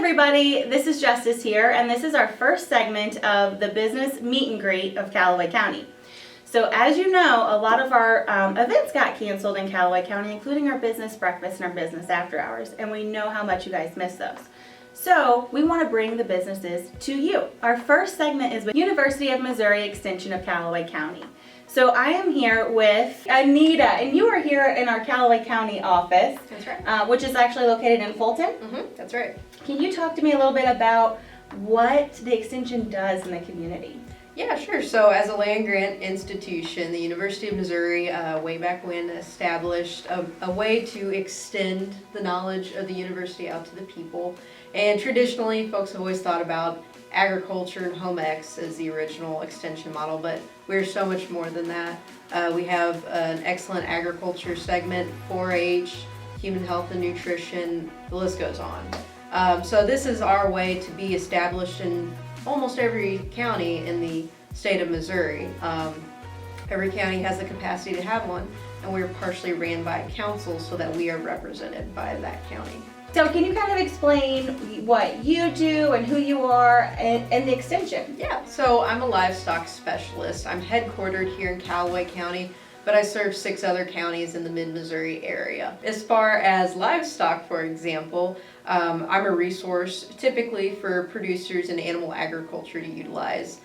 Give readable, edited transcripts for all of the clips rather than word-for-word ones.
everybody, this is Justice here, and this is our first segment of the business meet and greet of Callaway County. So as you know, a lot of our events got canceled in Callaway County, including our business breakfast and our business after hours, and we know how much you guys miss those. So we want to bring the businesses to you. Our first segment is with University of Missouri Extension of Callaway County. So I am here with Anita, and you are here in our Callaway County office. That's right. Which is actually located in Fulton. That's right. Can you talk to me a little bit about what the extension does in the community? Yeah, sure. So as a land-grant institution, the University of Missouri, way back when, established a way to extend the knowledge of the university out to the people. And traditionally, folks have always thought about agriculture and home ec as the original extension model, but we're so much more than that. We have an excellent agriculture segment, 4-H, human health and nutrition, the list goes on. So this is our way to be established in almost every county in the state of Missouri. Every county has the capacity to have one, and we're partially ran by council so that we are represented by that county. So can you kind of explain what you do and who you are and the extension? Yeah, so I'm a livestock specialist. I'm headquartered here in Callaway County, but I serve 6 other counties in the mid-Missouri area. As far as livestock, for example, I'm a resource typically for producers in animal agriculture to utilize.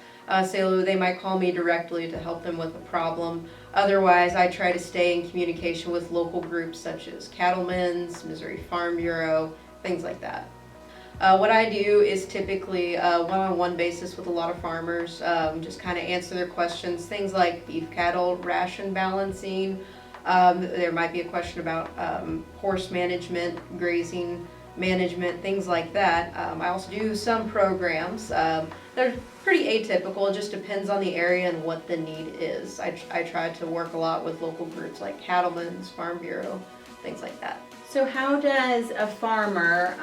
So they might call me directly to help them with a problem. Otherwise, I try to stay in communication with local groups such as Cattlemen's, Missouri Farm Bureau, things like that. What I do is typically one-on-one basis with a lot of farmers, just kind of answer their questions, things like beef cattle ration balancing. There might be a question about horse management, grazing management, things like that. I also do some programs. They're pretty atypical. It just depends on the area and what the need is. I try to work a lot with local groups like Cattlemen's, Farm Bureau, things like that. So how does a farmer,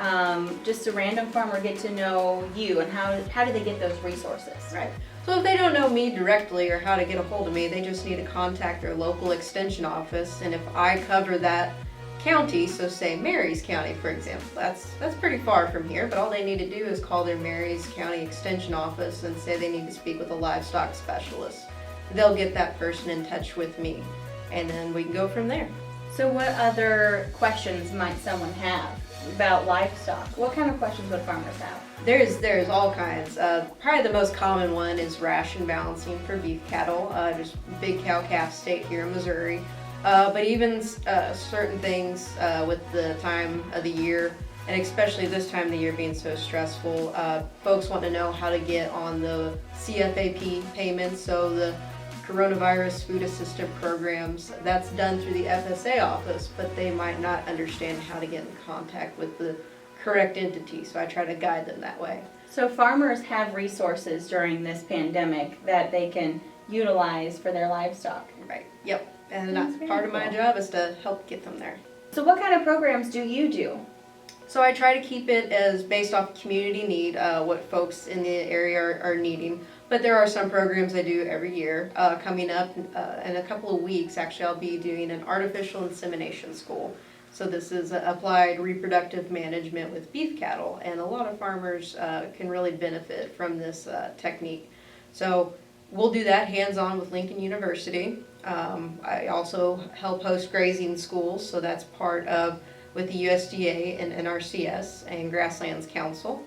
just a random farmer, get to know you, and how do they get those resources? Right. So if they don't know me directly or how to get a hold of me, they just need to contact their local extension office. And if I cover that county, so say Marys County, for example, that's pretty far from here, but all they need to do is call their Marys County extension office and say they need to speak with a livestock specialist. They'll get that person in touch with me, and then we can go from there. So what other questions might someone have about livestock? What kind of questions would farmers have? There's all kinds. Probably the most common one is ration balancing for beef cattle. Just big cow-calf state here in Missouri. But even certain things with the time of the year, and especially this time of the year being so stressful, folks want to know how to get on the CFAP payments, so the coronavirus food assistance programs. That's done through the FSA office, but they might not understand how to get in contact with the correct entity, so I try to guide them that way. So farmers have resources during this pandemic that they can utilize for their livestock. Right, yep. And That's part of my cool. job is to help get them there. So what kind of programs do you do? So I try to keep it as based off community need, what folks in the area are needing. But there are some programs I do every year. Coming up in a couple of weeks, actually, I'll be doing an artificial insemination school. So this is applied reproductive management with beef cattle, and a lot of farmers can really benefit from this technique. So we'll do that hands-on with Lincoln University. I also help host grazing schools, so that's part of with the USDA and NRCS and Grasslands Council.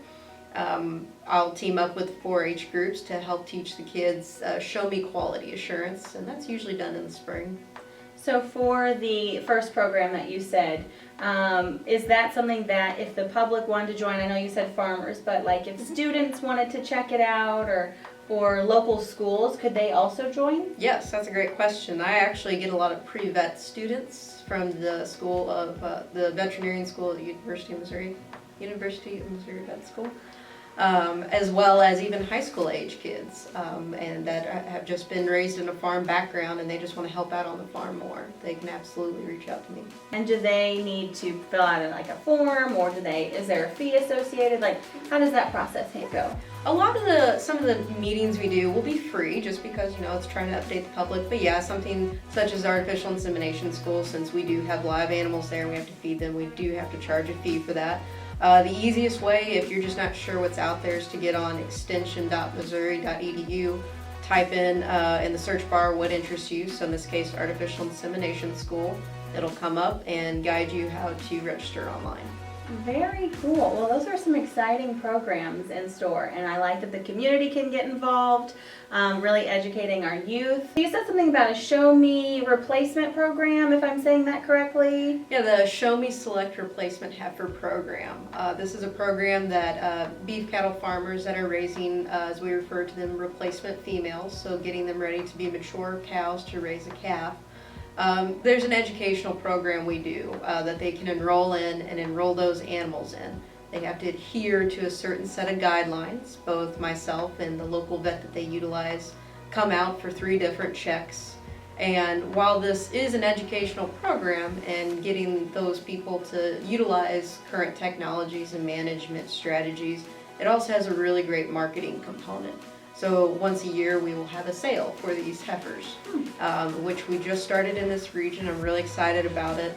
I'll team up with 4-H groups to help teach the kids show me quality assurance, and that's usually done in the spring. So for the first program that you said, is that something that if the public wanted to join, I know you said farmers, but like if students wanted to check it out, or local schools, could they also join? Yes, that's a great question. I actually get a lot of pre-vet students from the school of the veterinarian school at the University of Missouri Vet School, as well as even high school age kids, and that have just been raised in a farm background and they just want to help out on the farm more. They can absolutely reach out to me. And do they need to fill out like a form, or is there a fee associated? Like, how does that process go? Some of the meetings we do will be free, just because it's trying to update the public. But yeah, something such as artificial insemination school, since we do have live animals there and we have to feed them, we do have to charge a fee for that. The easiest way, if you're just not sure what's out there, is to get on extension.missouri.edu, type in the search bar what interests you, so in this case Artificial Insemination School. It'll come up and guide you how to register online. Very cool. Well, those are some exciting programs in store, and I like that the community can get involved, really educating our youth. You said something about a Show Me replacement program, if I'm saying that correctly. Yeah, the Show Me Select Replacement Heifer program. This is a program that beef cattle farmers that are raising, as we refer to them, replacement females, so getting them ready to be mature cows to raise a calf. There's an educational program we do that they can enroll in and enroll those animals in. They have to adhere to a certain set of guidelines. Both myself and the local vet that they utilize come out for 3 different checks. And while this is an educational program and getting those people to utilize current technologies and management strategies, it also has a really great marketing component. So once a year we will have a sale for these heifers, which we just started in this region. I'm really excited about it.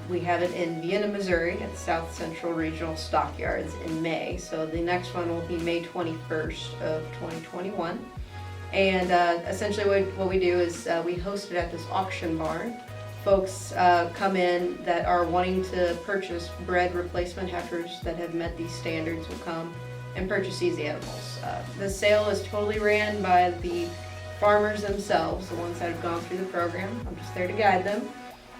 We have it in Vienna, Missouri at South Central Regional Stockyards in May. So the next one will be May 21st of 2021. And essentially what we do is we host it at this auction barn. Folks come in that are wanting to purchase bred replacement heifers that have met these standards will come and purchase these animals. The sale is totally ran by the farmers themselves, the ones that have gone through the program. I'm just there to guide them.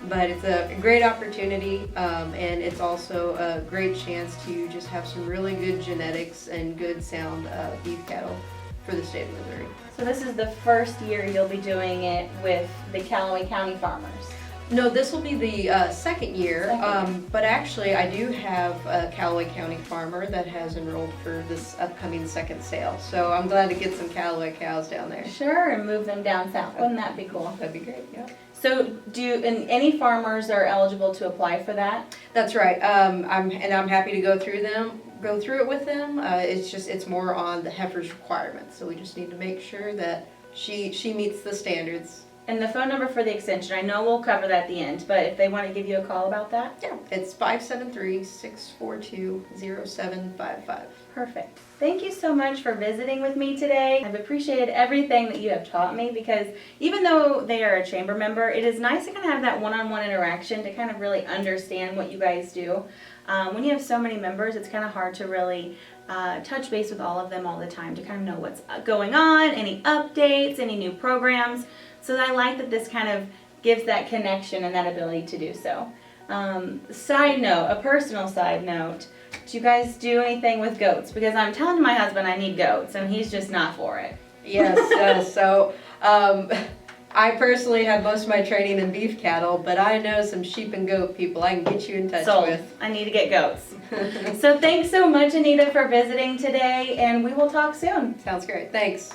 But it's a great opportunity, and it's also a great chance to just have some really good genetics and good sound beef cattle for the state of Missouri. So this is the first year you'll be doing it with the Callaway County farmers. No, this will be the second year, but actually I do have a Callaway County farmer that has enrolled for this upcoming second sale. So I'm glad to get some Callaway cows down there. Sure, and move them down south. Wouldn't that be cool? That'd be great, yeah. So and any farmers are eligible to apply for that? That's right. I'm happy to go through it with them. It's more on the heifer's requirements. So we just need to make sure that she meets the standards. And the phone number for the extension, I know we'll cover that at the end, but if they want to give you a call about that? Yeah, it's 573-642-0755. Perfect. Thank you so much for visiting with me today. I've appreciated everything that you have taught me, because even though they are a chamber member, it is nice to kind of have that one-on-one interaction to kind of really understand what you guys do. When you have so many members, it's kind of hard to really touch base with all of them all the time to kind of know what's going on, any updates, any new programs. So I like that this kind of gives that connection and that ability to do so. Side note, a personal side note, do you guys do anything with goats? Because I'm telling my husband I need goats and he's just not for it. Yes, so I personally have most of my training in beef cattle, but I know some sheep and goat people I can get you in touch with. I need to get goats. So thanks so much, Anita, for visiting today, and we will talk soon. Sounds great, thanks.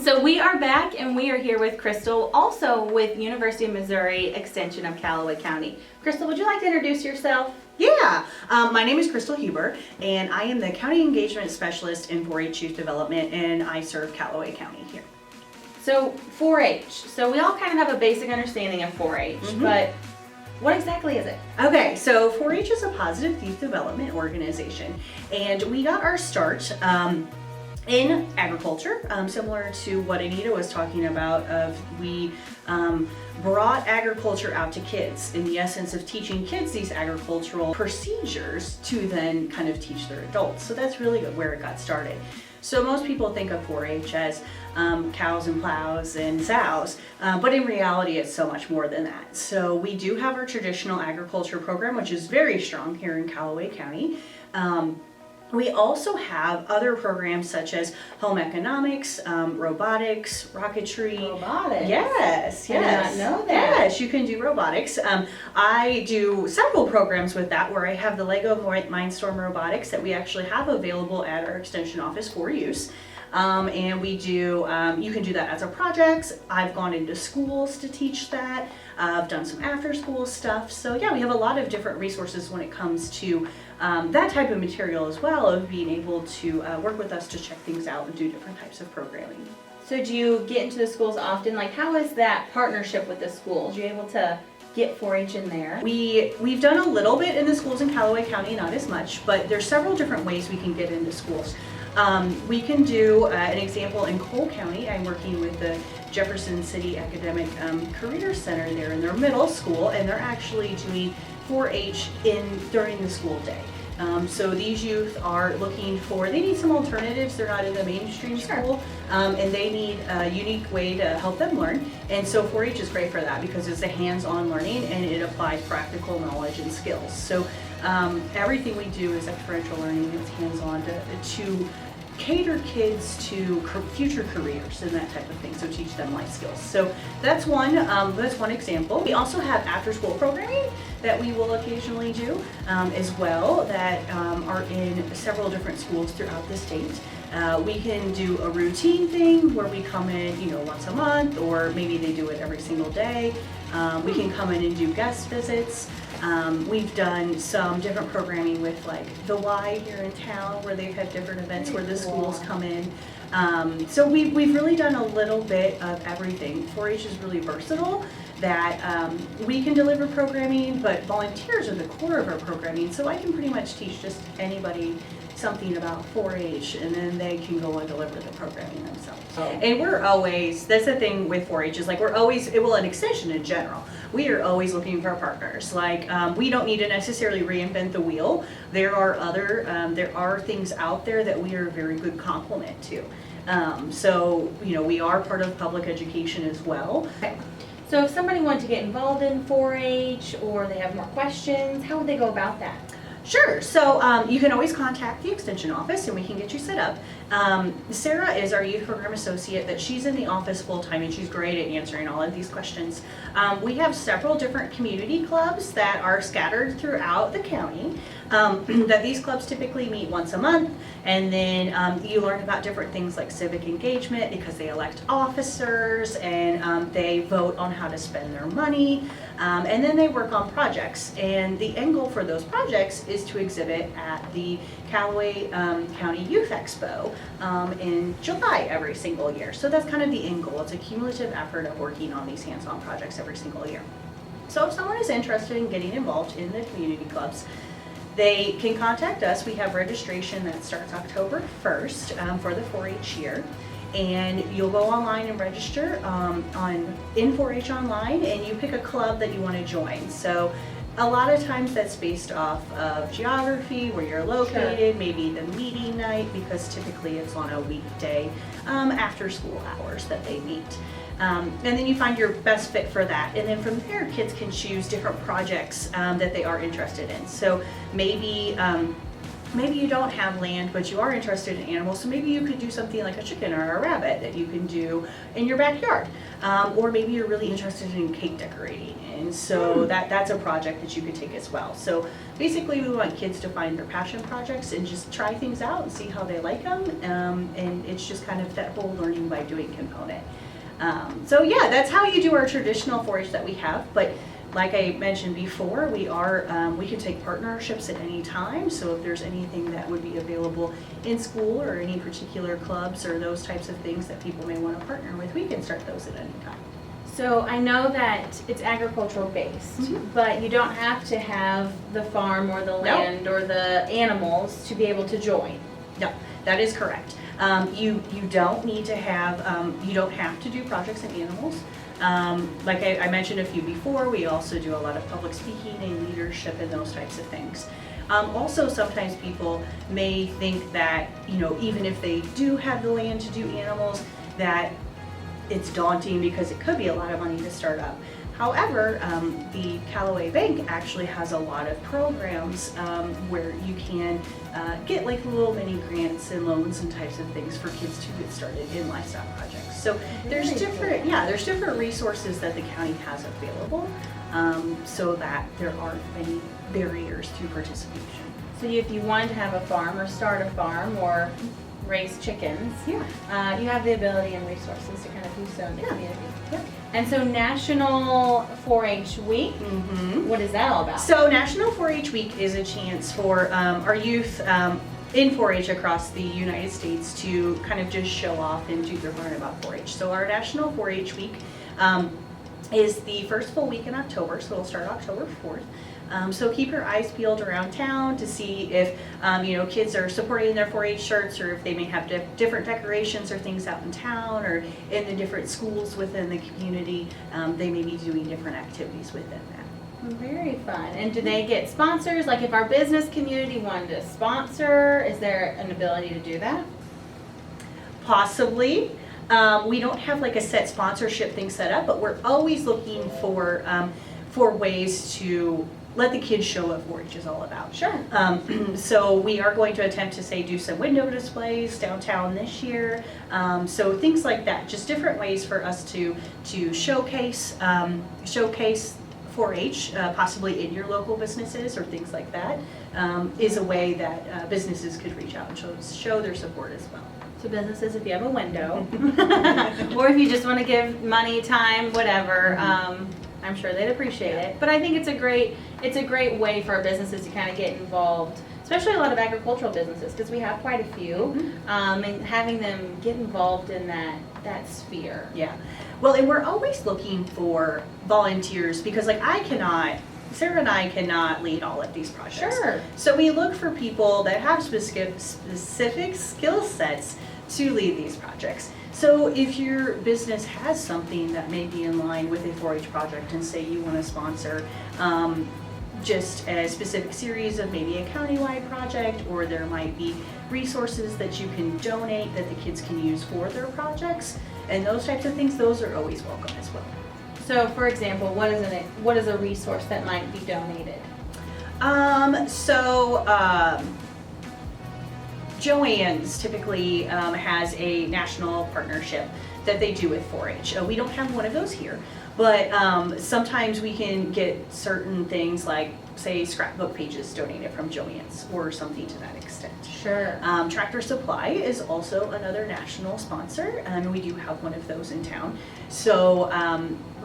So we are back, and we are here with Crystal, also with University of Missouri Extension of Callaway County. Crystal, would you like to introduce yourself? Yeah, my name is Crystal Huber, and I am the County Engagement Specialist in 4-H Youth Development, and I serve Callaway County here. So 4-H, so we all kind of have a basic understanding of 4-H, but what exactly is it? Okay, so 4-H is a positive youth development organization, and we got our start in agriculture, similar to what Anita was talking about. We brought agriculture out to kids in the essence of teaching kids these agricultural procedures to then kind of teach their adults. So that's really where it got started. So most people think of 4-H as cows and plows and sows, but in reality it's so much more than that. So we do have our traditional agriculture program, which is very strong here in Callaway County. We also have other programs such as home economics, robotics, rocketry. Robotics? Yes, I did not know that. Yes, you can do robotics. I do several programs with that, where I have the Lego Mindstorm robotics that we actually have available at our extension office for use. And we do, you can do that as a project. I've gone into schools to teach that. I've done some after school stuff. So yeah, we have a lot of different resources when it comes to that type of material as well, of being able to work with us to check things out and do different types of programming. So do you get into the schools often? Like, how is that partnership with the schools? You able to get 4-H in there? We've done a little bit in the schools in Callaway County, not as much, but there's several different ways we can get into schools. We can do an example in Cole County. I'm working with the Jefferson City Academic Career Center there in their middle school, and they're actually doing 4-H during the school day. So these youth are looking they need some alternatives. They're not in the mainstream school, and they need a unique way to help them learn. And so 4-H is great for that because it's a hands-on learning and it applies practical knowledge and skills. So everything we do is experiential learning. It's hands-on to cater kids to future careers and that type of thing, so teach them life skills. So that's one example. We also have after-school programming that we will occasionally do as well that are in several different schools throughout the state. We can do a routine thing where we come in, once a month, or maybe they do it every single day. We can come in and do guest visits. We've done some different programming with like the Y here in town where they've had different events where the schools come in. So we've really done a little bit of everything. 4-H is really versatile that we can deliver programming, but volunteers are the core of our programming. So I can pretty much teach just anybody something about 4-H and then they can go and deliver the programming themselves. Oh. And that's the thing with 4-H is like an extension in general. We are always looking for partners. Like we don't need to necessarily reinvent the wheel. There are things out there that we are a very good complement to. So we are part of public education as well. Okay. So if somebody wanted to get involved in 4-H or they have more questions, how would they go about that? Sure. So you can always contact the extension office and we can get you set up. Sarah is our youth program associate that she's in the office full time and she's great at answering all of these questions. We have several different community clubs that are scattered throughout the county. That these clubs typically meet once a month, and then you learn about different things like civic engagement because they elect officers and they vote on how to spend their money, and then they work on projects. And the end goal for those projects is to exhibit at the Callaway County Youth Expo in July every single year. So that's kind of the end goal. It's a cumulative effort of working on these hands-on projects every single year. So if someone is interested in getting involved in the community clubs, they can contact us. We have registration that starts October 1st for the 4-H year. And you'll go online and register in 4-H online, and you pick a club that you want to join. So a lot of times that's based off of geography, where you're located, sure. Maybe the meeting night, because typically it's on a weekday after school hours that they meet. And then you find your best fit for that. And then from there, kids can choose different projects that they are interested in. So maybe you don't have land, but you are interested in animals. So maybe you could do something like a chicken or a rabbit that you can do in your backyard. Or maybe you're really interested in cake decorating. And so that's a project that you could take as well. So basically we want kids to find their passion projects and just try things out and see how they like them. And it's just kind of that whole learning by doing component. So yeah, that's how you do our traditional 4-H that we have, but like I mentioned before, we can take partnerships at any time, so if there's anything that would be available in school or any particular clubs or those types of things that people may want to partner with, we can start those at any time. So I know that it's agricultural based, but you don't have to have the farm or the land or the animals to be able to join. No, that is correct. You don't need to have, you don't have to do projects in animals. Like I mentioned a few before, we also do a lot of public speaking and leadership and those types of things. Also, sometimes people may think that, even if they do have the land to do animals, that it's daunting because it could be a lot of money to start up. However, the Callaway Bank actually has a lot of programs where you can get like little mini grants and loans and types of things for kids to get started in livestock projects. So there's different resources that the county has available so that there aren't any barriers to participation. So if you wanted to have a farm or start a farm or raise chickens, you have the ability and resources to kind of do so in the community. Yeah. And so National 4-H Week, what is that all about? So National 4-H Week is a chance for our youth in 4-H across the United States to kind of just show off and do their learn about 4-H. So our National 4-H Week is the first full week in October, so it'll start October 4th. So keep your eyes peeled around town to see if kids are supporting their 4-H shirts, or if they may have different decorations or things out in town or in the different schools within the community. They may be doing different activities within that. Very fun. And do they get sponsors? Like if our business community wanted to sponsor, is there an ability to do that? Possibly. We don't have like a set sponsorship thing set up, but we're always looking for ways to let the kids show what 4-H is all about. Sure. So we are going to attempt to do some window displays downtown this year. So things like that, just different ways for us to showcase 4-H, possibly in your local businesses or things like that, is a way that businesses could reach out and show their support as well. So businesses, if you have a window, or if you just want to give money, time, whatever, I'm sure they'd appreciate it. But I think it's a great way for our businesses to kind of get involved, especially a lot of agricultural businesses, because we have quite a few, and having them get involved in that sphere. Yeah. Well, and we're always looking for volunteers, because like Sarah and I cannot lead all of these projects. Sure. So we look for people that have specific skill sets to lead these projects. So if your business has something that may be in line with a 4-H project, and say you want to sponsor just a specific series of maybe a countywide project, or there might be resources that you can donate that the kids can use for their projects, and those types of things, those are always welcome as well. So, for example, what is a resource that might be donated? Joann's typically has a national partnership that they do with 4-H. We don't have one of those here, but sometimes we can get certain things like, say, scrapbook pages donated from Joann's or something to that extent. Sure. Tractor Supply is also another national sponsor, and we do have one of those in town. So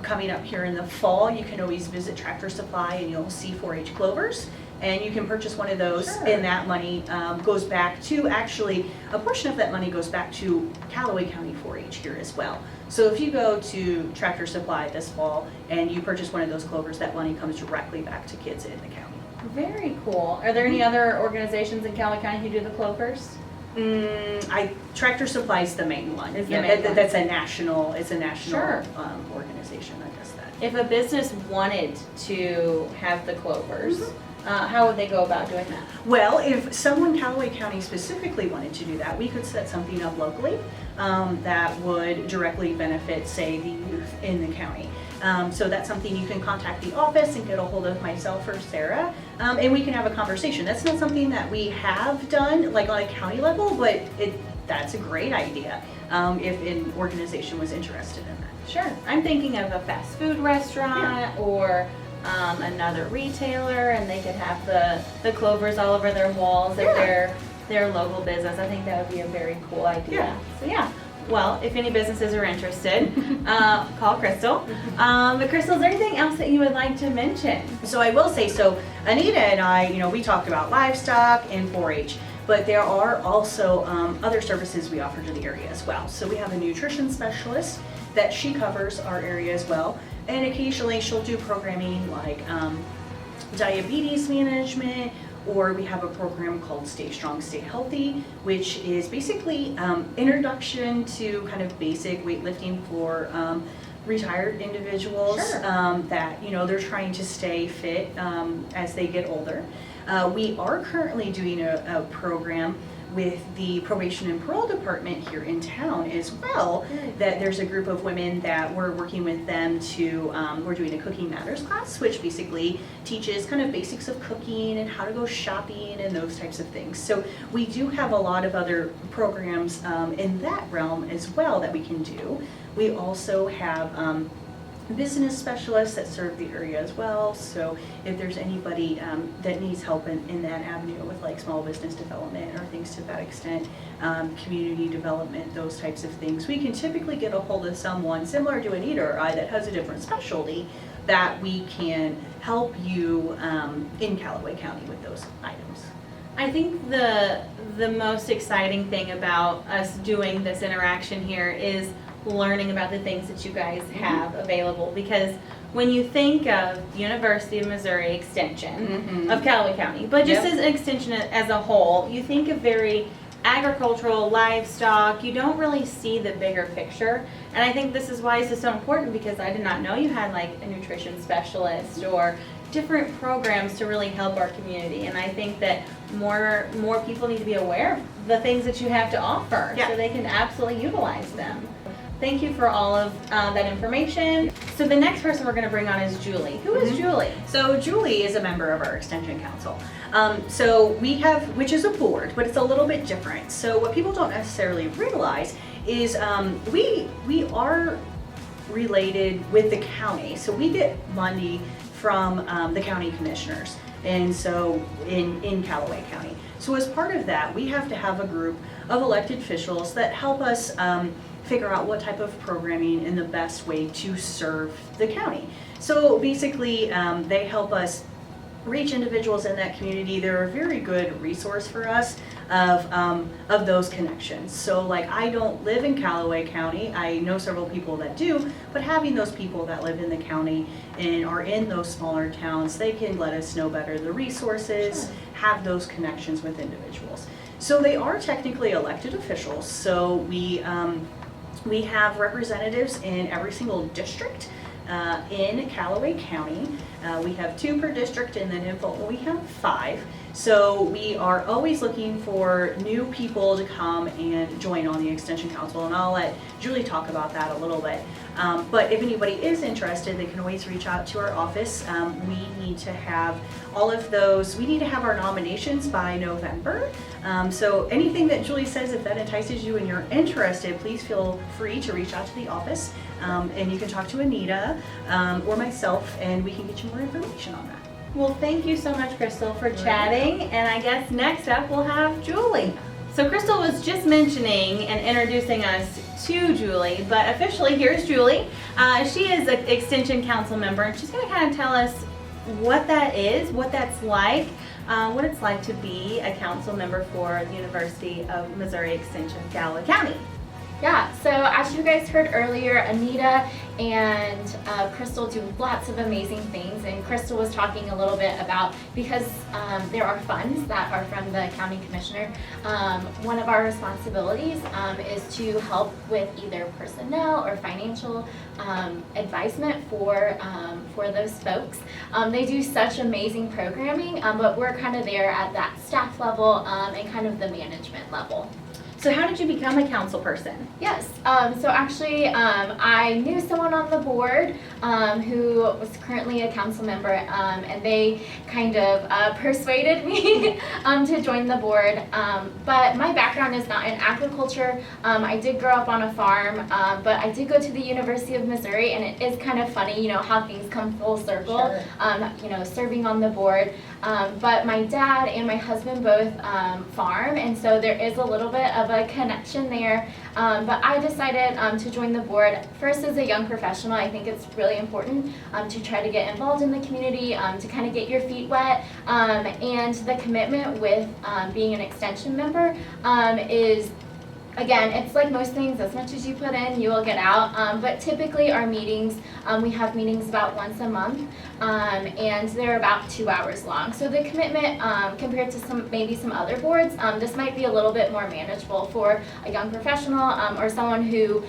coming up here in the fall, you can always visit Tractor Supply and you'll see 4-H clovers. And you can purchase one of those, Sure. And that money goes back to, actually, a portion of that money goes back to Callaway County 4-H here as well. So if you go to Tractor Supply this fall and you purchase one of those clovers, that money comes directly back to kids in the county. Very cool. Are there any other organizations in Callaway County who do the clovers? Tractor Supply is the main one. Is the main one. That's a national. It's a national Sure. organization that does that. If a business wanted to have the clovers, how would they go about doing that? Well, if someone Callaway County specifically wanted to do that, we could set something up locally that would directly benefit, say, the youth in the county. So that's something you can contact the office and get a hold of myself or Sarah, and we can have a conversation. That's not something that we have done like on a county level, but that's a great idea if an organization was interested in that. Sure. I'm thinking of a fast food restaurant or another retailer, and they could have the clovers all over their walls of their local business. I think that would be a very cool idea. Yeah. So yeah. Well, if any businesses are interested, call Crystal. But Crystal, is there anything else that you would like to mention? So I will say, so Anita and I, we talked about livestock and 4-H, but there are also other services we offer to the area as well. So we have a nutrition specialist that she covers our area as well. And occasionally she'll do programming like diabetes management, or we have a program called Stay Strong, Stay Healthy, which is basically introduction to kind of basic weightlifting for retired individuals. Sure. That they're trying to stay fit as they get older. We are currently doing a program with the probation and parole department here in town as well, that there's a group of women that we're working with them to, we're doing a Cooking Matters class, which basically teaches kind of basics of cooking and how to go shopping and those types of things. So we do have a lot of other programs in that realm as well that we can do. We also have business specialists that serve the area as well. So if there's anybody that needs help in that avenue with like small business development or things to that extent, community development, those types of things, we can typically get a hold of someone similar to Anita or I that has a different specialty that we can help you in Callaway County with those items. I think the the most exciting thing about us doing this interaction here is learning about the things that you guys have available, because when you think of University of Missouri Extension of Callaway County, but just as an extension as a whole, you think of very agricultural, livestock, you don't really see the bigger picture. And I think this is why this is so important, because I did not know you had like a nutrition specialist or different programs to really help our community. And I think that more people need to be aware of the things that you have to offer so they can absolutely utilize them. Thank you for all of that information. So the next person we're going to bring on is Julie. Who is Julie? So Julie is a member of our Extension Council. So we have, which is a board, but it's a little bit different. So what people don't necessarily realize is we are related with the county. So we get money from the county commissioners, and so in Callaway County. So as part of that, we have to have a group of elected officials that help us figure out what type of programming and the best way to serve the county. So basically, they help us reach individuals in that community. They're a very good resource for us of those connections. So like, I don't live in Callaway County. I know several people that do, but having those people that live in the county and are in those smaller towns, they can let us know better the resources, have those connections with individuals. So they are technically elected officials. So we have representatives in every single district in Callaway County. We have 2 per district, and then in Fulton we have 5. So we are always looking for new people to come and join on the Extension Council, and I'll let Julie talk about that a little bit. But if anybody is interested, they can always reach out to our office. We need to have all of those, we need to have our nominations by November. So anything that Julie says, if that entices you and you're interested, please feel free to reach out to the office. And you can talk to Anita or myself, and we can get you more information on that. Well, thank you so much, Crystal, for chatting. And I guess next up we'll have Julie. So Crystal was just mentioning and introducing us to Julie, but officially here's Julie. She is an Extension Council member, and she's going to kind of tell us what that is, what that's like, what it's like to be a council member for the University of Missouri Extension, Callaway County. Yeah, so as you guys heard earlier, Anita and Crystal do lots of amazing things, and Crystal was talking a little bit about, because there are funds that are from the county commissioner, one of our responsibilities is to help with either personnel or financial advisement for those folks. They do such amazing programming, but we're kind of there at that staff level and kind of the management level. So how did you become a council person? Yes, so actually I knew someone on the board who was currently a council member, and they kind of persuaded me to join the board. But my background is not in agriculture. I did grow up on a farm, but I did go to the University of Missouri, and it is kind of funny, you know, how things come full circle, you know, serving on the board. But my dad and my husband both farm, and so there is a little bit of a connection there. But I decided to join the board. First, as a young professional, I think it's really important to try to get involved in the community, to kind of get your feet wet, and the commitment with being an extension member is, again, it's like most things, as much as you put in, you will get out. But typically our meetings, we have meetings about once a month, and they're about 2 hours long. So the commitment, compared to maybe some other boards, this might be a little bit more manageable for a young professional or someone who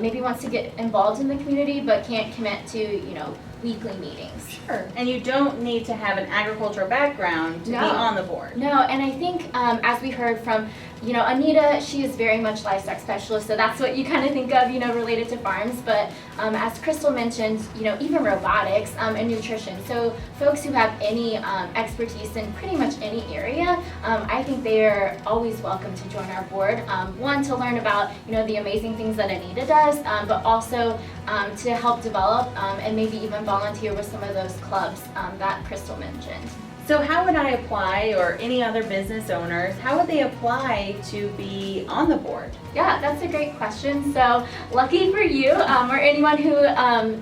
maybe wants to get involved in the community but can't commit to, you know, weekly meetings. Sure. And you don't need to have an agricultural background to be on the board. No, and I think as we heard from, you know, Anita, she is very much livestock specialist, so that's what you kind of think of, you know, related to farms. But as Crystal mentioned, you know, even robotics and nutrition. So folks who have any expertise in pretty much any area, I think they are always welcome to join our board. One, to learn about, you know, the amazing things that Anita does, but also to help develop and maybe even volunteer with some of those clubs that Crystal mentioned. So how would I apply, or any other business owners, how would they apply to be on the board? Yeah, that's a great question. So lucky for you, or anyone who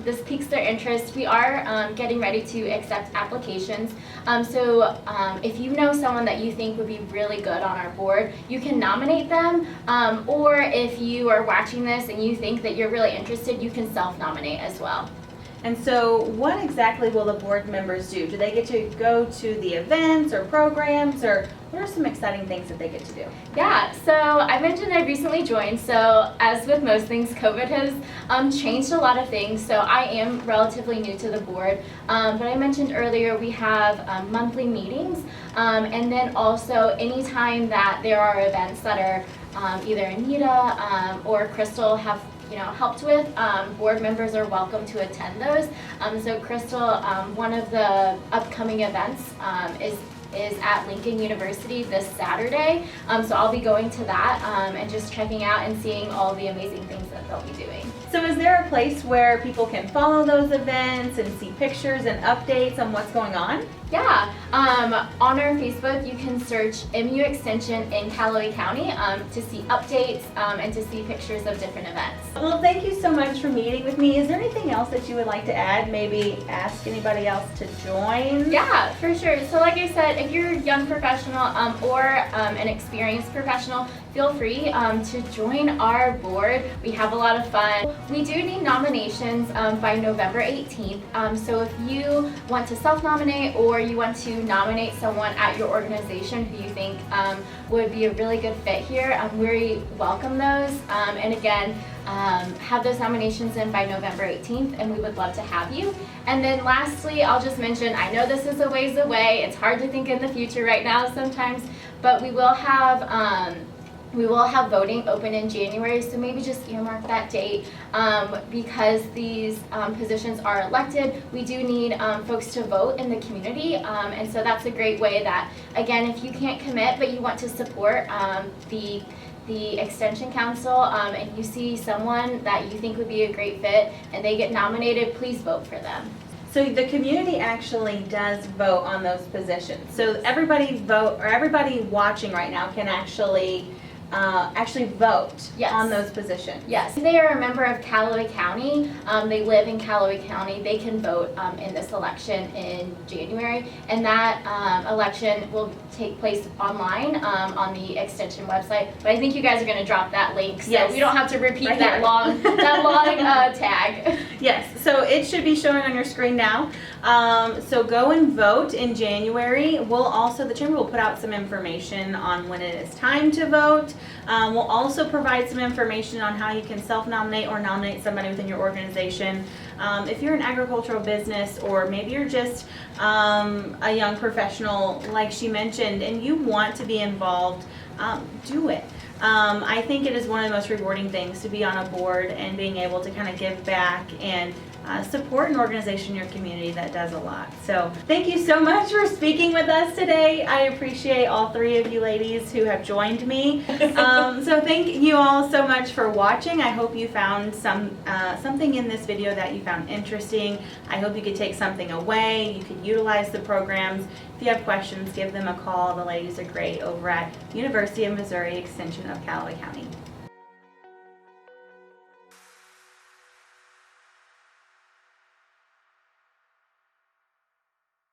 this piques their interest, we are getting ready to accept applications. If you know someone that you think would be really good on our board, you can nominate them, or if you are watching this and you think that you're really interested, you can self-nominate as well. And so what exactly will the board members do? Do they get to go to the events or programs, or what are some exciting things that they get to do? Yeah, so I mentioned I recently joined, so as with most things, COVID has changed a lot of things, so I am relatively new to the board. But I mentioned earlier we have monthly meetings, and then also anytime that there are events that are either Anita or Crystal have helped with, board members are welcome to attend those. So Crystal, one of the upcoming events is at Lincoln University this Saturday. So I'll be going to that and just checking out and seeing all the amazing things that they'll be doing. So is there a place where people can follow those events and see pictures and updates on what's going on? Yeah, on our Facebook you can search MU Extension in Callaway County to see updates and to see pictures of different events. Well, thank you so much for meeting with me. Is there anything else that you would like to add? Maybe ask anybody else to join? Yeah, for sure. So like I said, if you're a young professional or an experienced professional, feel free to join our board. We have a lot of fun. We do need nominations by November 18th. So if you want to self-nominate or you want to nominate someone at your organization who you think would be a really good fit here, we welcome those. And again, have those nominations in by November 18th, and we would love to have you. And then lastly, I'll just mention, I know this is a ways away, it's hard to think in the future right now sometimes, but we will have voting open in January, so maybe just earmark that date because these positions are elected. We do need folks to vote in the community, and so that's a great way that, again, if you can't commit but you want to support the Extension Council and you see someone that you think would be a great fit and they get nominated, please vote for them. So the community actually does vote on those positions. So everybody watching right now can actually vote Yes. on those positions. Yes, if they are a member of Callaway County, they live in Callaway County, they can vote in this election in January, and that election will take place online on the Extension website. But I think you guys are going to drop that link, so Yes. we don't have to repeat Right that here. long tag. Yes, so it should be showing on your screen now. So go and vote in January. The Chamber will put out some information on when it is time to vote. We'll also provide some information on how you can self-nominate or nominate somebody within your organization. If you're an agricultural business, or maybe you're just a young professional, like she mentioned, and you want to be involved, do it. I think it is one of the most rewarding things to be on a board and being able to kind of give back and support an organization in your community that does a lot. So thank you so much for speaking with us today. I appreciate all three of you ladies who have joined me. So thank you all so much for watching. I hope you found something in this video that you found interesting. I hope you could take something away. You could utilize the programs. If you have questions, give them a call. The ladies are great over at University of Missouri Extension of Callaway County.